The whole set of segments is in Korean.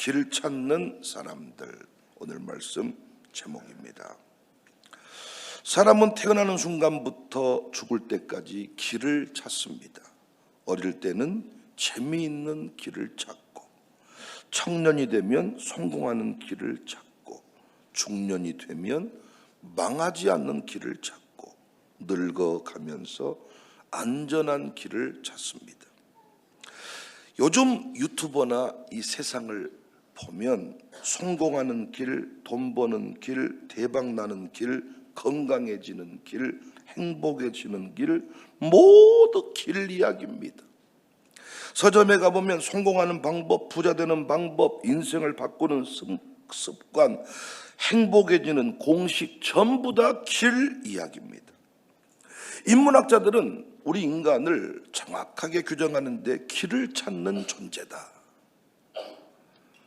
길 찾는 사람들, 오늘 말씀 제목입니다. 사람은 태어나는 순간부터 죽을 때까지 길을 찾습니다. 어릴 때는 재미있는 길을 찾고, 청년이 되면 성공하는 길을 찾고, 중년이 되면 망하지 않는 길을 찾고, 늙어가면서 안전한 길을 찾습니다. 요즘 유튜버나 이 세상을 보면 성공하는 길, 돈 버는 길, 대박 나는 길, 건강해지는 길, 행복해지는 길, 모두 길 이야기입니다. 서점에 가보면 성공하는 방법, 부자 되는 방법, 인생을 바꾸는 습관, 행복해지는 공식, 전부 다 길 이야기입니다. 인문학자들은 우리 인간을 정확하게 규정하는데 길을 찾는 존재다.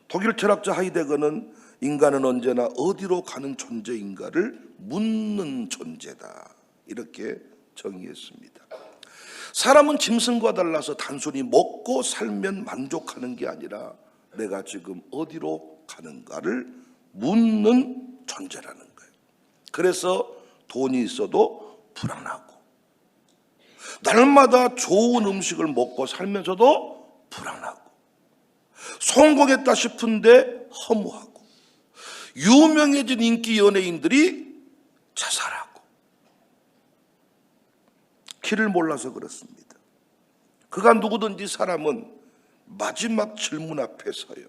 독일 철학자 하이데거는 인간은 언제나 어디로 가는 존재인가를 묻는 존재다, 이렇게 정의했습니다. 사람은 짐승과 달라서 단순히 먹고 살면 만족하는 게 아니라 내가 지금 어디로 가는가를 묻는 존재라는 거예요. 그래서 돈이 있어도 불안하고, 날마다 좋은 음식을 먹고 살면서도 불안하고, 성공했다 싶은데 허무하고, 유명해진 인기 연예인들이 자살하고, 길을 몰라서 그렇습니다. 그가 누구든지 사람은 마지막 질문 앞에 서요.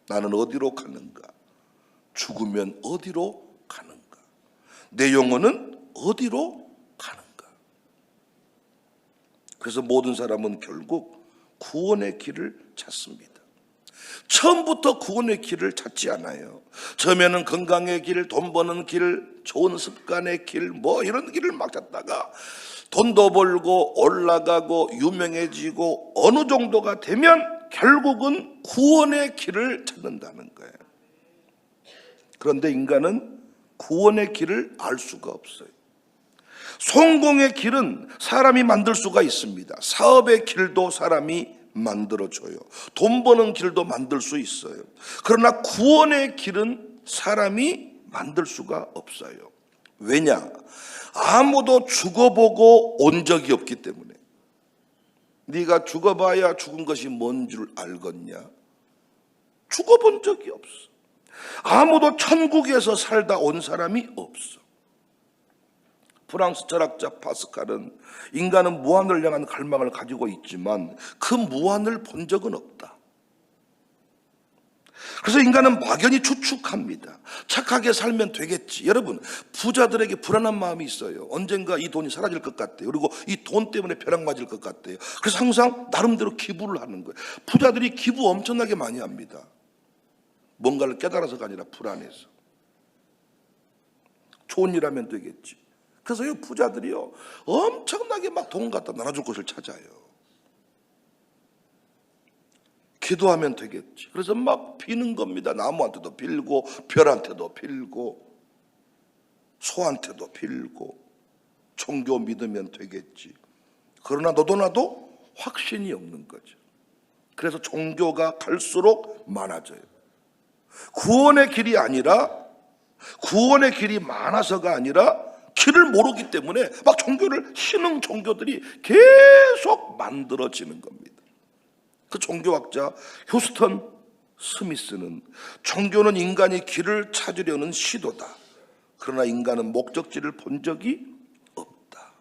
나는 어디로 가는가? 죽으면 어디로 가는가? 내 영혼은 어디로 가는가? 그래서 모든 사람은 결국 구원의 길을 찾습니다. 처음부터 구원의 길을 찾지 않아요. 처음에는 건강의 길, 돈 버는 길, 좋은 습관의 길, 이런 길을 막 찾다가 돈도 벌고 올라가고 유명해지고 어느 정도가 되면 결국은 구원의 길을 찾는다는 거예요. 그런데 인간은 구원의 길을 알 수가 없어요. 성공의 길은 사람이 만들 수가 있습니다. 사업의 길도 사람이 만들어줘요. 돈 버는 길도 만들 수 있어요. 그러나 구원의 길은 사람이 만들 수가 없어요. 왜냐? 아무도 죽어보고 온 적이 없기 때문에. 네가 죽어봐야 죽은 것이 뭔 줄 알겠냐? 죽어본 적이 없어. 아무도 천국에서 살다 온 사람이 없어. 프랑스 철학자 파스칼은 인간은 무한을 향한 갈망을 가지고 있지만 그 무한을 본 적은 없다. 그래서 인간은 막연히 추측합니다. 착하게 살면 되겠지. 여러분, 부자들에게 불안한 마음이 있어요. 언젠가 이 돈이 사라질 것 같대요. 그리고 이 돈 때문에 벼락 맞을 것 같대요. 그래서 항상 나름대로 기부를 하는 거예요. 부자들이 기부 엄청나게 많이 합니다. 뭔가를 깨달아서가 아니라 불안해서. 좋은 일 하면 되겠지. 그래서 이 부자들이요, 엄청나게 막 돈 갖다 나눠줄 것을 찾아요. 기도하면 되겠지. 그래서 막 비는 겁니다. 나무한테도 빌고, 별한테도 빌고, 소한테도 빌고, 종교 믿으면 되겠지. 그러나 너도 나도 확신이 없는 거죠. 그래서 종교가 갈수록 많아져요. 구원의 길이 많아서가 아니라 길을 모르기 때문에 막 종교를 신흥 종교들이 계속 만들어지는 겁니다. 그 종교학자 휴스턴 스미스는 종교는 인간이 길을 찾으려는 시도다. 그러나 인간은 목적지를 본 적이 없다.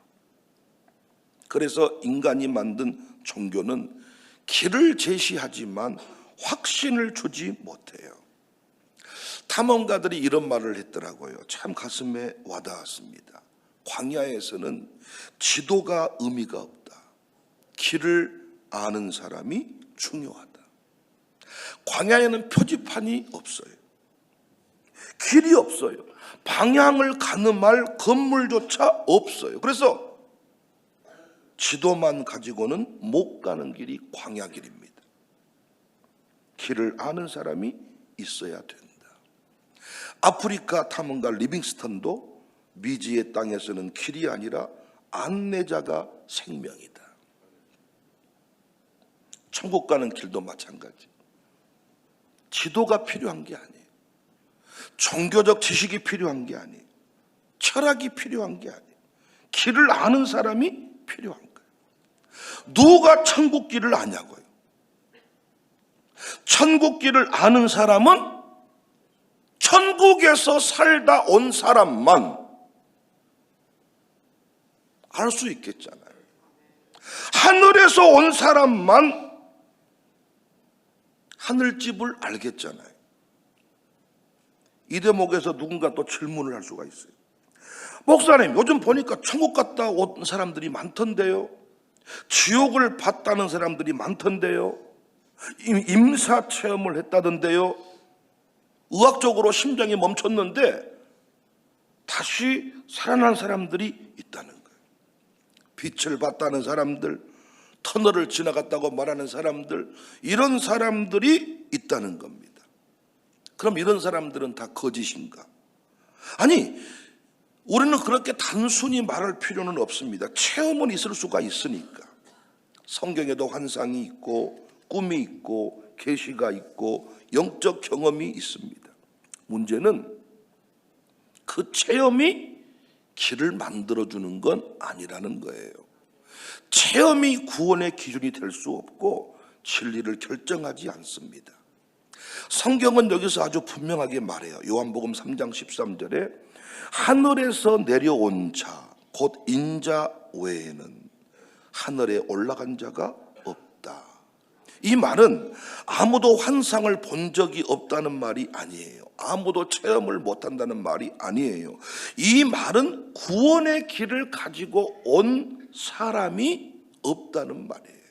그래서 인간이 만든 종교는 길을 제시하지만 확신을 주지 못해요. 탐험가들이 이런 말을 했더라고요. 참 가슴에 와닿았습니다. 광야에서는 지도가 의미가 없다. 길을 아는 사람이 중요하다. 광야에는 표지판이 없어요. 길이 없어요. 방향을 가늠할 건물조차 없어요. 그래서 지도만 가지고는 못 가는 길이 광야길입니다. 길을 아는 사람이 있어야 된다. 아프리카 탐험가 리빙스턴도 미지의 땅에서는 길이 아니라 안내자가 생명이다. 천국 가는 길도 마찬가지. 지도가 필요한 게 아니에요. 종교적 지식이 필요한 게 아니에요. 철학이 필요한 게 아니에요. 길을 아는 사람이 필요한 거예요. 누가 천국 길을 아냐고요. 천국 길을 아는 사람은 천국에서 살다 온 사람만 알 수 있겠잖아요. 하늘에서 온 사람만 하늘집을 알겠잖아요. 이 대목에서 누군가 또 질문을 할 수가 있어요. 목사님, 요즘 보니까 천국 갔다 온 사람들이 많던데요. 지옥을 봤다는 사람들이 많던데요. 임사 체험을 했다던데요. 의학적으로 심장이 멈췄는데 다시 살아난 사람들이 있다는 거예요. 빛을 봤다는 사람들, 터널을 지나갔다고 말하는 사람들, 이런 사람들이 있다는 겁니다. 그럼 이런 사람들은 다 거짓인가? 아니, 우리는 그렇게 단순히 말할 필요는 없습니다. 체험은 있을 수가 있으니까. 성경에도 환상이 있고 꿈이 있고 계시가 있고 영적 경험이 있습니다. 문제는 그 체험이 길을 만들어주는 건 아니라는 거예요. 체험이 구원의 기준이 될 수 없고 진리를 결정하지 않습니다. 성경은 여기서 아주 분명하게 말해요. 요한복음 3장 13절에 하늘에서 내려온 자, 곧 인자 외에는 하늘에 올라간 자가 없다. 이 말은 아무도 환상을 본 적이 없다는 말이 아니에요. 아무도 체험을 못한다는 말이 아니에요. 이 말은 구원의 길을 가지고 온 사람이 없다는 말이에요.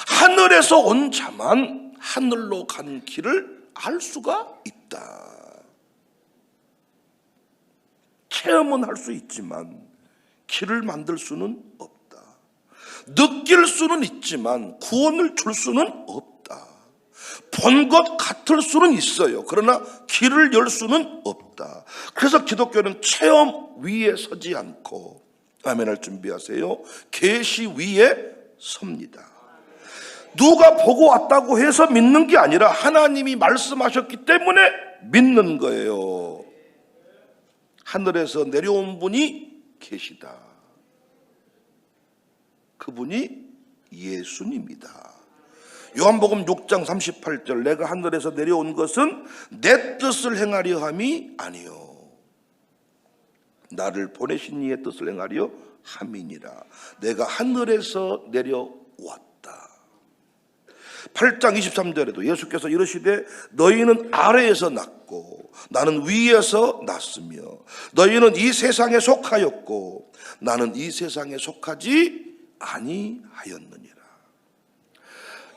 하늘에서 온 자만 하늘로 간 길을 알 수가 있다. 체험은 할 수 있지만 길을 만들 수는 없다. 느낄 수는 있지만 구원을 줄 수는 없다. 본 것 같을 수는 있어요. 그러나 길을 열 수는 없다. 그래서 기독교는 체험 위에 서지 않고, 아멘할 준비하세요, 계시 위에 섭니다. 누가 보고 왔다고 해서 믿는 게 아니라 하나님이 말씀하셨기 때문에 믿는 거예요. 하늘에서 내려온 분이 계시다. 그분이 예수님이다. 요한복음 6장 38절, 내가 하늘에서 내려온 것은 내 뜻을 행하려 함이 아니요 나를 보내신 이의 뜻을 행하려 함이니라. 내가 하늘에서 내려왔다. 8장 23절에도 예수께서 이르시되 너희는 아래에서 났고 나는 위에서 났으며 너희는 이 세상에 속하였고 나는 이 세상에 속하지 아니하였느니라.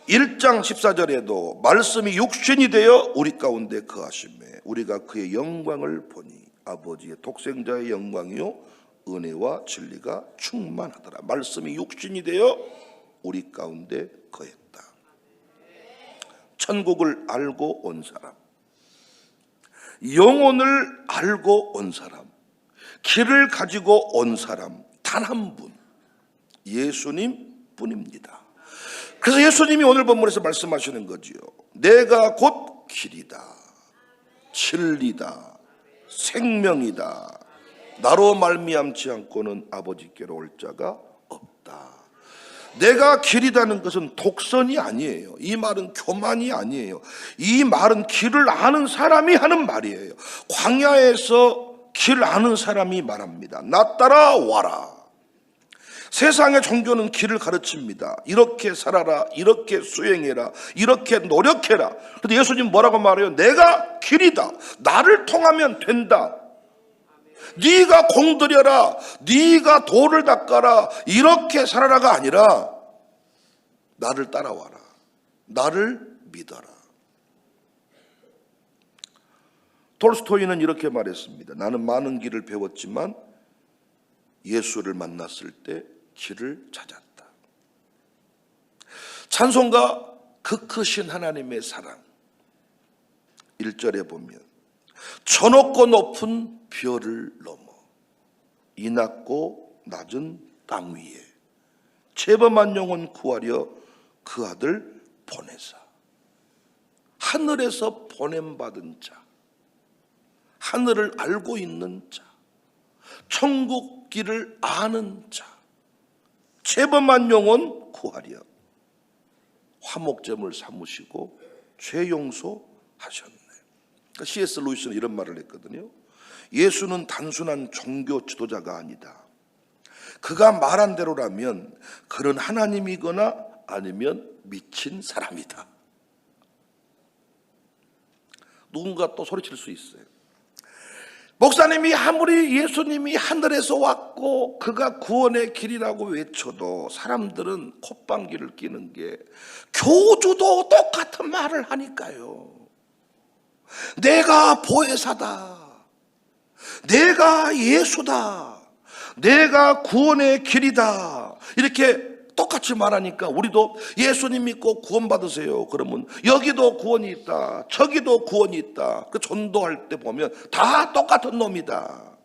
1장 14절에도 말씀이 육신이 되어 우리 가운데 거하심에 우리가 그의 영광을 보니 아버지의 독생자의 영광이요 은혜와 진리가 충만하더라. 말씀이 육신이 되어 우리 가운데 거했다. 천국을 알고 온 사람, 영혼을 알고 온 사람, 길을 가지고 온 사람 단 한 분, 예수님 뿐입니다. 그래서 예수님이 오늘 본문에서 말씀하시는 거지요. 내가 곧 길이다, 진리다, 생명이다. 나로 말미암지 않고는 아버지께로 올 자가 없다. 내가 길이다는 것은 독선이 아니에요. 이 말은 교만이 아니에요. 이 말은 길을 아는 사람이 하는 말이에요. 광야에서 길 아는 사람이 말합니다. 나 따라와라. 세상의 종교는 길을 가르칩니다. 이렇게 살아라, 이렇게 수행해라, 이렇게 노력해라. 그런데 예수님 뭐라고 말해요? 내가 길이다. 나를 통하면 된다. 네가 공들여라, 네가 돌을 닦아라, 이렇게 살아라가 아니라 나를 따라와라, 나를 믿어라. 톨스토이는 이렇게 말했습니다. 나는 많은 길을 배웠지만 예수를 만났을 때 길을 찾았다. 찬송가 그 크신 하나님의 사랑 1절에 보면 저 높고 높은 별을 넘어 이 낮고 낮은 땅 위에 죄범한 영혼 구하려 그 아들 보내사. 하늘에서 보냄받은 자, 하늘을 알고 있는 자, 천국 길을 아는 자, 죄범한 영혼 구하려 화목제물 삼으시고 죄 용서하셨네. 그러니까 C.S. 루이스는 이런 말을 했거든요. 예수는 단순한 종교 지도자가 아니다. 그가 말한 대로라면 그런 하나님이거나 아니면 미친 사람이다. 누군가 또 소리칠 수 있어요. 목사님이 아무리 예수님이 하늘에서 왔고 그가 구원의 길이라고 외쳐도 사람들은 콧방귀를 뀌는 게 교주도 똑같은 말을 하니까요. 내가 보혜사다, 내가 예수다, 내가 구원의 길이다, 이렇게 똑같이 말하니까 우리도 예수님 믿고 구원 받으세요. 그러면 여기도 구원이 있다, 저기도 구원이 있다. 그 전도할 때 보면 다 똑같은 놈이다.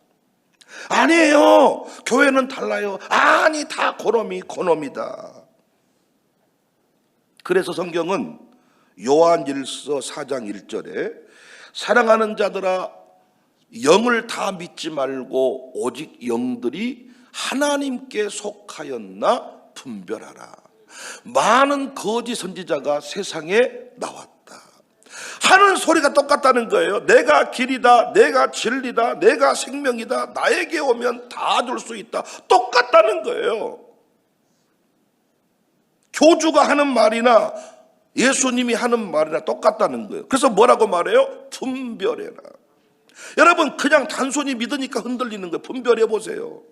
아니에요, 교회는 달라요. 아니, 다 그놈이다. 그래서 성경은 요한일서 4장 1절에 사랑하는 자들아, 영을 다 믿지 말고 오직 영들이 하나님께 속하였나 분별하라. 많은 거짓 선지자가 세상에 나왔다 하는 소리가 똑같다는 거예요. 내가 길이다, 내가 진리다, 내가 생명이다, 나에게 오면 다 줄 수 있다. 똑같다는 거예요. 교주가 하는 말이나 예수님이 하는 말이나 똑같다는 거예요. 그래서 뭐라고 말해요? 분별해라. 여러분, 그냥 단순히 믿으니까 흔들리는 거예요. 분별해 보세요.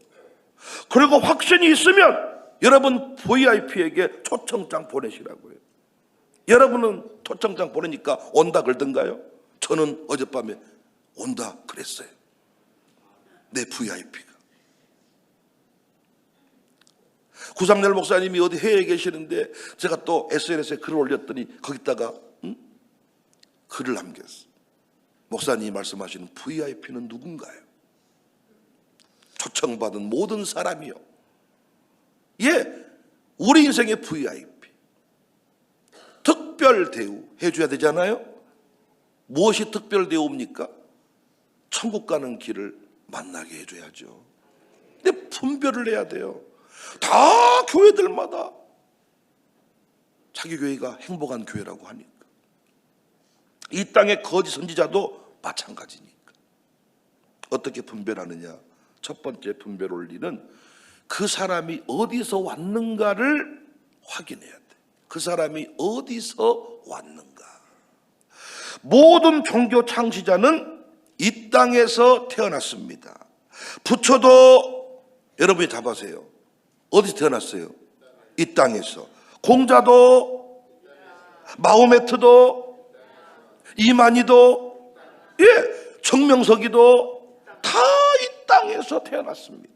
그리고 확신이 있으면 여러분 VIP에게 초청장 보내시라고요. 여러분은 초청장 보내니까 온다 그러던가요? 저는 어젯밤에 온다 그랬어요. 내 VIP가. 구상렬 목사님이 어디 해외에 계시는데 제가 또 SNS에 글을 올렸더니 거기다가 글을 남겼어요. 목사님이 말씀하시는 VIP는 누군가요? 초청받은 모든 사람이요. 예, 우리 인생의 VIP, 특별 대우 해줘야 되잖아요. 무엇이 특별 대우입니까? 천국 가는 길을 만나게 해줘야죠. 근데 분별을 해야 돼요. 다 교회들마다 자기 교회가 행복한 교회라고 하니까. 이 땅의 거짓 선지자도 마찬가지니까. 어떻게 분별하느냐? 첫 번째 분별 원리는 그 사람이 어디서 왔는가를 확인해야 돼. 그 사람이 어디서 왔는가. 모든 종교 창시자는 이 땅에서 태어났습니다. 부처도 여러분이 답하세요. 어디서 태어났어요? 이 땅에서. 공자도, 마호메트도, 이만희도, 예, 정명석이도 다 이 땅에서 태어났습니다.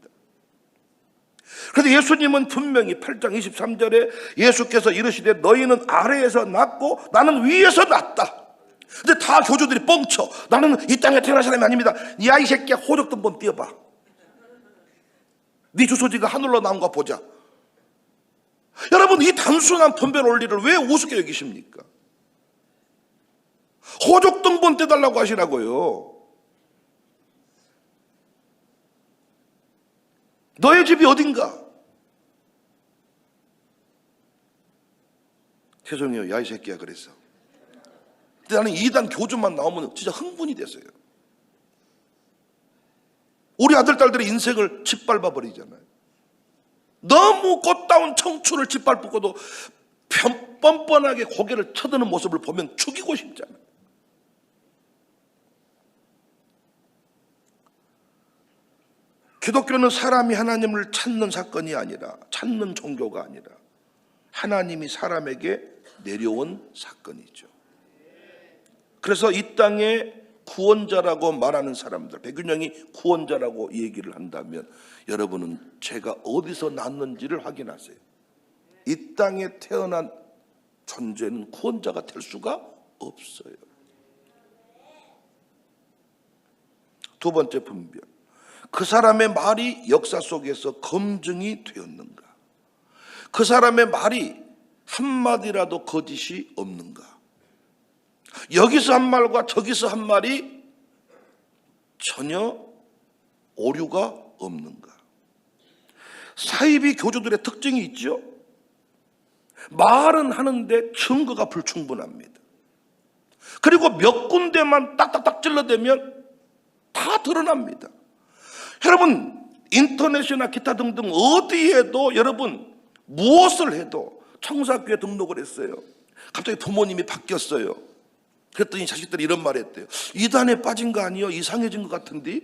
그런데 예수님은 분명히 8장 23절에 예수께서 이르시되 너희는 아래에서 났고 나는 위에서 났다. 근데 다 교주들이 뻥쳐. 나는 이 땅에 태어난 사람이 아닙니다. 야, 이 새끼야, 호적 좀 한번 띄워봐. 네 주소지가 하늘로 나온 거 보자. 여러분, 이 단순한 분별 원리를 왜 우습게 여기십니까? 호적 등본 떼달라고 하시라고요. 너의 집이 어딘가? 죄송해요, 야 이 새끼야 그랬어. 근데 나는 이단 교주만 나오면 진짜 흥분이 됐어요. 우리 아들 딸들의 인생을 짓밟아 버리잖아요. 너무 꽃다운 청춘을 짓밟고도 뻔뻔하게 고개를 쳐드는 모습을 보면 죽이고 싶잖아요. 기독교는 사람이 하나님을 찾는 사건이 아니라, 찾는 종교가 아니라 하나님이 사람에게 내려온 사건이죠. 그래서 이 땅에 구원자라고 말하는 사람들, 백윤영이 구원자라고 얘기를 한다면 여러분은 제가 어디서 났는지를 확인하세요. 이 땅에 태어난 존재는 구원자가 될 수가 없어요. 두 번째 분별. 그 사람의 말이 역사 속에서 검증이 되었는가? 그 사람의 말이 한마디라도 거짓이 없는가? 여기서 한 말과 저기서 한 말이 전혀 오류가 없는가? 사이비 교주들의 특징이 있죠. 말은 하는데 증거가 불충분합니다. 그리고 몇 군데만 딱딱딱 찔러대면 다 드러납니다. 여러분, 인터넷이나 기타 등등 어디에도 여러분 무엇을 해도 청사교회 등록을 했어요. 갑자기 부모님이 바뀌었어요. 그랬더니 자식들이 이런 말 했대요. 이단에 빠진 거 아니에요? 이상해진 것 같은데?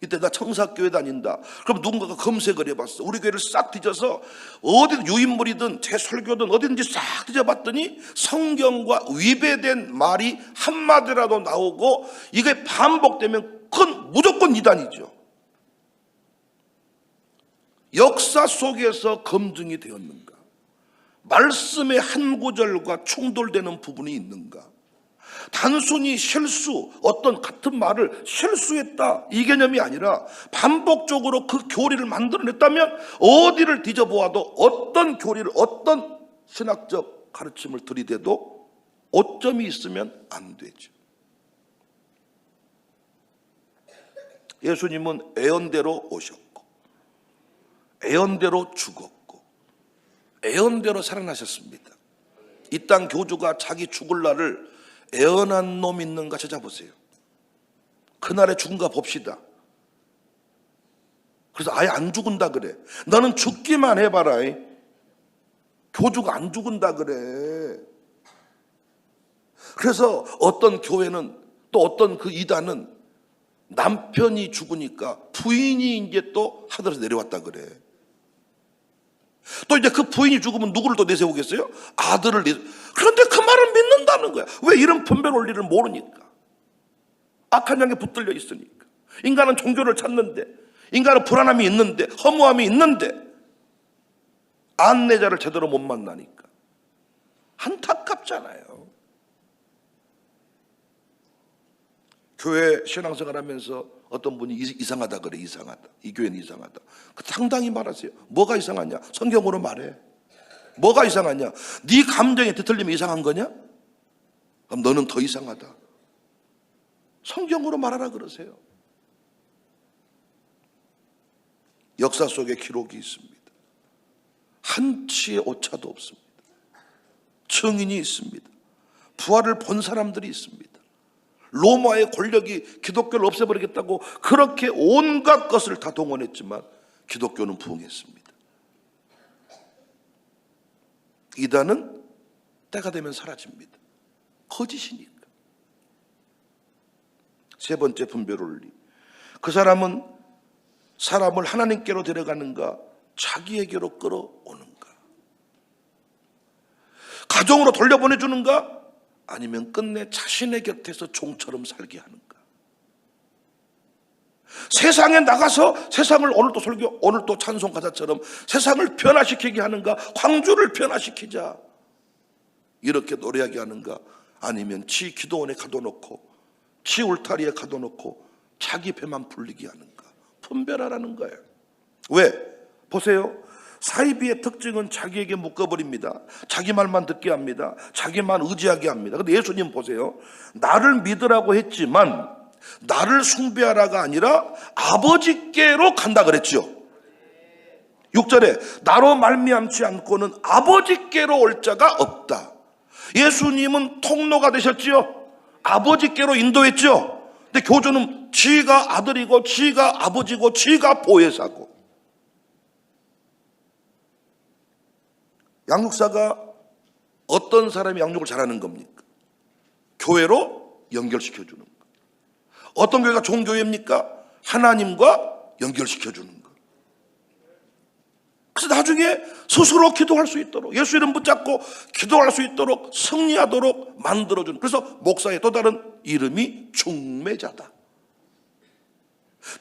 이때 나 청사교회 다닌다. 그럼 누군가가 검색을 해봤어. 우리 교회를 싹 뒤져서 어디든 유인물이든 제 설교든 어디든지 싹 뒤져봤더니 성경과 위배된 말이 한마디라도 나오고 이게 반복되면 무조건 이단이죠. 역사 속에서 검증이 되었는가? 말씀의 한 구절과 충돌되는 부분이 있는가? 단순히 실수, 어떤 같은 말을 실수했다 이 개념이 아니라 반복적으로 그 교리를 만들어냈다면 어디를 뒤져보아도 어떤 교리를, 어떤 신학적 가르침을 들이대도 오점이 있으면 안 되죠. 예수님은 애언대로 오셨고 애언대로 죽었고 애언대로 살아나셨습니다. 이 땅 교주가 자기 죽을 날을 애언한 놈 있는가 찾아보세요. 그날에 죽은가 봅시다. 그래서 아예 안 죽은다 그래. 너는 죽기만 해봐라. 교주가 안 죽은다 그래. 그래서 어떤 교회는 또 어떤 그 이단은 남편이 죽으니까 부인이 이제 또 하늘에서 내려왔다 그래. 또 이제 그 부인이 죽으면 누구를 또 내세우겠어요? 아들을 그런데 그 말을 믿는다는 거야. 왜? 이런 분별 원리를 모르니까. 악한 양에 붙들려 있으니까. 인간은 종교를 찾는데, 인간은 불안함이 있는데, 허무함이 있는데 안내자를 제대로 못 만나니까 안타깝잖아요. 교회 신앙생활 하면서 어떤 분이 이상하다 그래. 이상하다. 이 교회는 이상하다. 상당히 말하세요. 뭐가 이상하냐? 성경으로 말해. 뭐가 이상하냐? 네 감정에 뒤틀리면 이상한 거냐? 그럼 너는 더 이상하다. 성경으로 말하라 그러세요. 역사 속에 기록이 있습니다. 한치의 오차도 없습니다. 증인이 있습니다. 부활을 본 사람들이 있습니다. 로마의 권력이 기독교를 없애버리겠다고 그렇게 온갖 것을 다 동원했지만 기독교는 부흥했습니다. 이단은 때가 되면 사라집니다. 거짓이니까. 세 번째 분별 원리. 그 사람은 사람을 하나님께로 데려가는가 자기에게로 끌어오는가? 가정으로 돌려보내주는가? 아니면 끝내 자신의 곁에서 종처럼 살게 하는가? 세상에 나가서 세상을 오늘 또 설교, 오늘 또 찬송 가사처럼 세상을 변화시키게 하는가? 광주를 변화시키자 이렇게 노래하게 하는가? 아니면 지 기도원에 가둬놓고 지 울타리에 가둬놓고 자기 배만 불리게 하는가? 분별하라는 거예요. 왜? 보세요. 사이비의 특징은 자기에게 묶어버립니다. 자기 말만 듣게 합니다. 자기만 의지하게 합니다. 근데 예수님 보세요. 나를 믿으라고 했지만 나를 숭배하라가 아니라 아버지께로 간다 그랬죠. 6절에 나로 말미암지 않고는 아버지께로 올 자가 없다. 예수님은 통로가 되셨지요. 아버지께로 인도했죠. 근데 교주는 지가 아들이고 지가 아버지고 지가 보혜사고. 양육사가 어떤 사람이 양육을 잘하는 겁니까? 교회로 연결시켜주는 거. 어떤 교회가 좋은 교회입니까? 하나님과 연결시켜주는 거. 그래서 나중에 스스로 기도할 수 있도록 예수 이름 붙잡고 기도할 수 있도록 승리하도록 만들어주는. 그래서 목사의 또 다른 이름이 중매자다.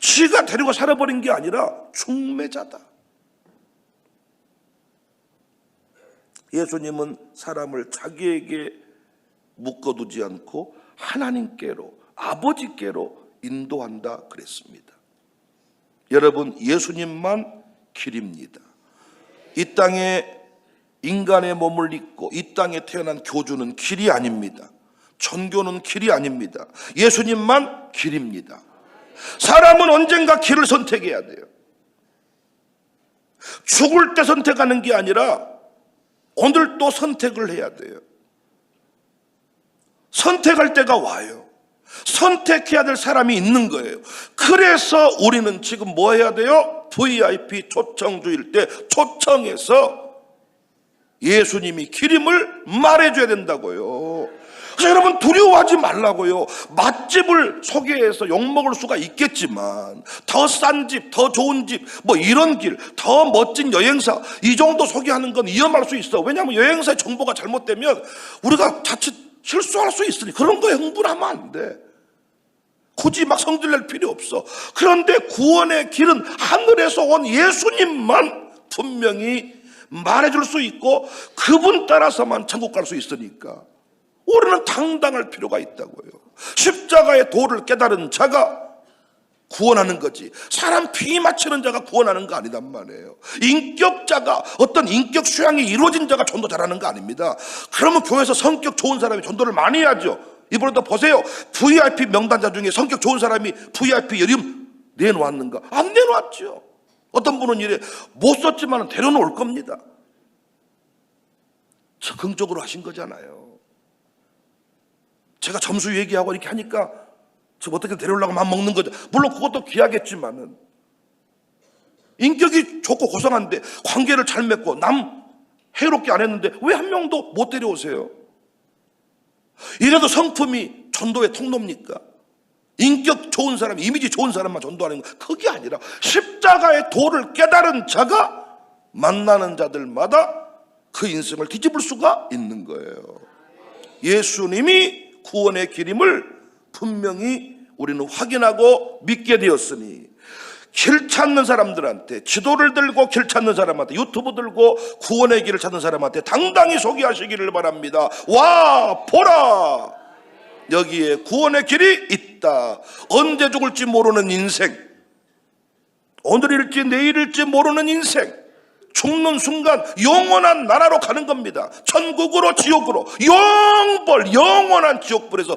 지가 데리고 살아버린 게 아니라 중매자다. 예수님은 사람을 자기에게 묶어두지 않고 하나님께로, 아버지께로 인도한다 그랬습니다. 여러분, 예수님만 길입니다. 이 땅에 인간의 몸을 입고 이 땅에 태어난 교주는 길이 아닙니다. 종교는 길이 아닙니다. 예수님만 길입니다. 사람은 언젠가 길을 선택해야 돼요. 죽을 때 선택하는 게 아니라 오늘 또 선택을 해야 돼요. 선택할 때가 와요. 선택해야 될 사람이 있는 거예요. 그래서 우리는 지금 뭐 해야 돼요? VIP 초청주일 때 초청해서 예수님이 길임을 말해줘야 된다고요. 그래서 여러분 두려워하지 말라고요. 맛집을 소개해서 욕먹을 수가 있겠지만 더 싼 집, 더 좋은 집, 뭐 이런 길, 더 멋진 여행사 이 정도 소개하는 건 위험할 수 있어. 왜냐하면 여행사의 정보가 잘못되면 우리가 자칫 실수할 수 있으니 그런 거에 흥분하면 안 돼. 굳이 막 성질낼 필요 없어. 그런데 구원의 길은 하늘에서 온 예수님만 분명히 말해줄 수 있고 그분 따라서만 천국 갈 수 있으니까 우리는 당당할 필요가 있다고요. 십자가의 도를 깨달은 자가 구원하는 거지 사람 피 맞추는 자가 구원하는 거 아니단 말이에요. 인격자가 어떤 인격 수양이 이루어진 자가 전도 잘하는 거 아닙니다. 그러면 교회에서 성격 좋은 사람이 전도를 많이 해야죠. 이번에도 보세요. VIP 명단자 중에 성격 좋은 사람이 VIP 이름 내놓았는가? 안 내놓았죠. 어떤 분은 이래 못 썼지만 데려놓을 겁니다. 적극적으로 하신 거잖아요. 제가 점수 얘기하고 이렇게 하니까 저 어떻게 데려오려고 맘 먹는 거죠. 물론 그것도 귀하겠지만은 인격이 좋고 고상한데 관계를 잘 맺고 남 해롭게 안 했는데 왜 한 명도 못 데려오세요? 이래도 성품이 전도의 통로입니까? 인격 좋은 사람, 이미지 좋은 사람만 전도하는 거 그게 아니라 십자가의 도를 깨달은 자가 만나는 자들마다 그 인생을 뒤집을 수가 있는 거예요. 예수님이 구원의 길임을 분명히 우리는 확인하고 믿게 되었으니 길 찾는 사람들한테 지도를 들고 길 찾는 사람한테 유튜브 들고 구원의 길을 찾는 사람한테 당당히 소개하시기를 바랍니다. 와 보라 여기에 구원의 길이 있다. 언제 죽을지 모르는 인생, 오늘일지 내일일지 모르는 인생, 죽는 순간 영원한 나라로 가는 겁니다. 천국으로 지옥으로 영벌 영원한 지옥불에서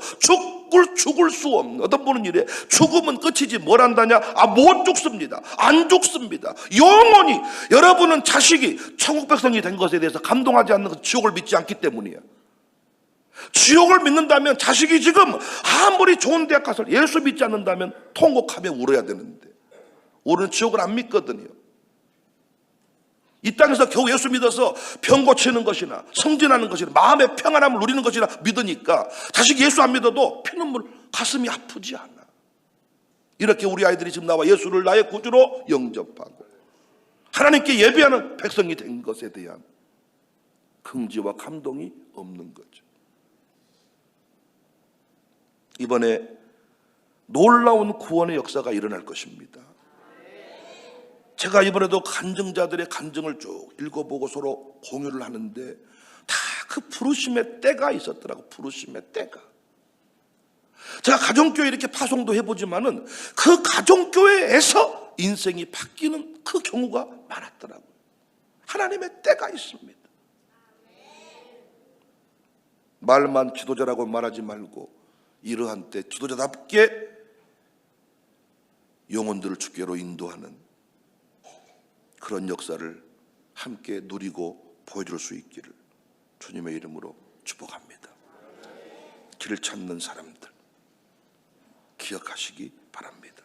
죽을 수 없는. 어떤 분은 이래 죽으면 끝이지 뭘 한다냐? 못 죽습니다. 안 죽습니다. 영원히. 여러분은 자식이 천국 백성이 된 것에 대해서 감동하지 않는 것, 지옥을 믿지 않기 때문이야. 지옥을 믿는다면 자식이 지금 아무리 좋은 대학 가서 예수 믿지 않는다면 통곡하며 울어야 되는데 우리는 지옥을 안 믿거든요. 이 땅에서 겨우 예수 믿어서 병 고치는 것이나 성진하는 것이나 마음의 평안함을 누리는 것이나 믿으니까 자식이 예수 안 믿어도 피눈물 가슴이 아프지 않아. 이렇게 우리 아이들이 지금 나와 예수를 나의 구주로 영접하고 하나님께 예배하는 백성이 된 것에 대한 긍지와 감동이 없는 거죠. 이번에 놀라운 구원의 역사가 일어날 것입니다. 제가 이번에도 간증자들의 간증을 쭉 읽어보고 서로 공유를 하는데 다 그 부르심의 때가 있었더라고. 부르심의 때가. 제가 가정교회 이렇게 파송도 해보지만은 그 가정교회에서 인생이 바뀌는 그 경우가 많았더라고요. 하나님의 때가 있습니다. 말만 지도자라고 말하지 말고 이러한 때 지도자답게 영혼들을 주께로 인도하는 그런 역사를 함께 누리고 보여줄 수 있기를 주님의 이름으로 축복합니다. 길을 찾는 사람들 기억하시기 바랍니다.